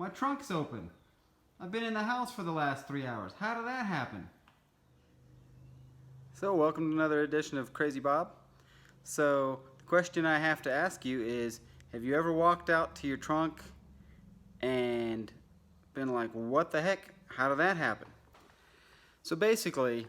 My trunk's open. I've been in the house for the last 3 hours. How did that happen? So, welcome to another edition of Crazy Bob. So, the question I have to ask you is, have you ever walked out to your trunk and been like, what the heck? How did that happen? So basically,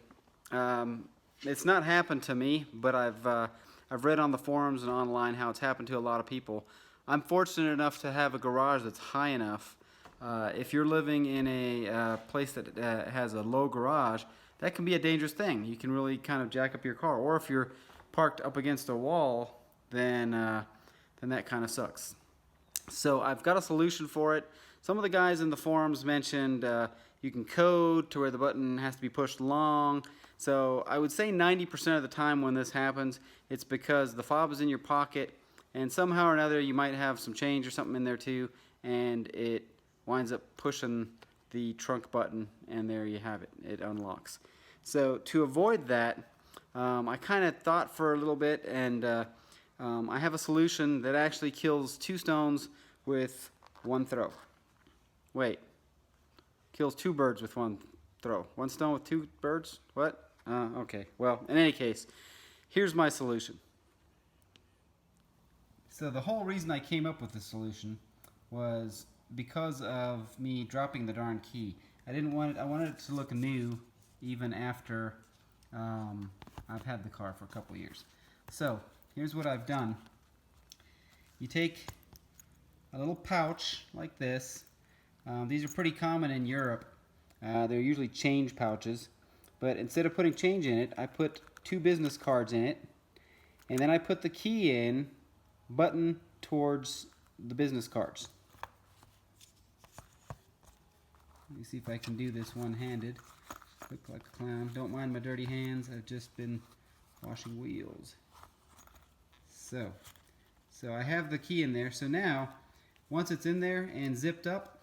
it's not happened to me, but I've read on the forums and online how it's happened to a lot of people. I'm fortunate enough to have a garage that's high enough. If you're living in a place that has a low garage, that can be a dangerous thing. You can really kind of jack up your car. Or if you're parked up against a wall, then that kind of sucks. So I've got a solution for it. Some of the guys in the forums mentioned you can code to where the button has to be pushed long. So I would say 90% of the time when this happens, it's because the fob is in your pocket and somehow or another you might have some change or something in there too, and it winds up pushing the trunk button, and there you have it. It unlocks. So to avoid that, I kind of thought for a little bit, and I have a solution that actually kills 2 stones with 1 throw. Wait. Kills 2 birds with 1 throw. 1 stone with 2 birds? What? Okay. Well, in any case, here's my solution. So the whole reason I came up with this solution was because of me dropping the darn key. I wanted it to look new even after I've had the car for a couple years. So here's what I've done. You take a little pouch like this. These are pretty common in Europe. They're usually change pouches, but instead of putting change in it, I put 2 business cards in it, and then I put the key in, button towards the business cards. Let me see if I can do this one-handed. Look like a clown. Don't mind my dirty hands. I've just been washing wheels. So I have the key in there. So now, once it's in there and zipped up,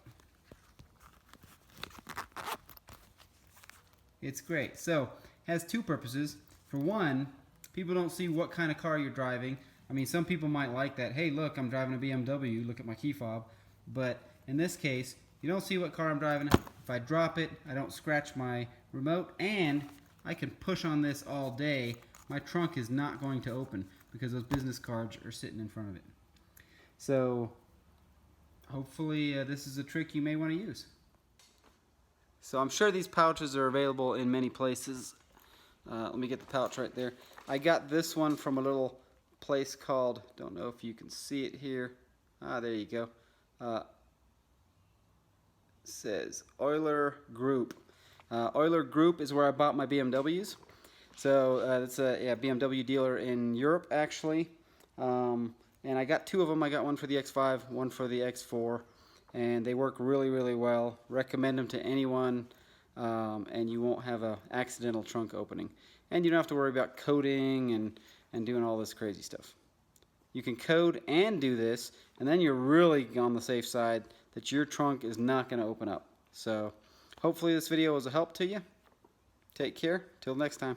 it's great. So it has 2 purposes. For one, people don't see what kind of car you're driving. I mean, some people might like that. Hey, look, I'm driving a BMW. Look at my key fob. But in this case, you don't see what car I'm driving. If I drop it, I don't scratch my remote, and I can push on this all day. My trunk is not going to open because those business cards are sitting in front of it. So hopefully this is a trick you may want to use. So I'm sure these pouches are available in many places. Let me get the pouch right there. I got this one from a little place called, don't know if you can see it here. There you go. Says Euler Group. Euler Group is where I bought my BMWs. So it's a BMW dealer in Europe, actually. And I got 2 of them. I got one for the X5, one for the X4. And they work really, really well. Recommend them to anyone, and you won't have an accidental trunk opening. And you don't have to worry about coding and doing all this crazy stuff. You can code and do this, and then you're really on the safe side that your trunk is not going to open up. So hopefully this video was a help to you. Take care. Till next time.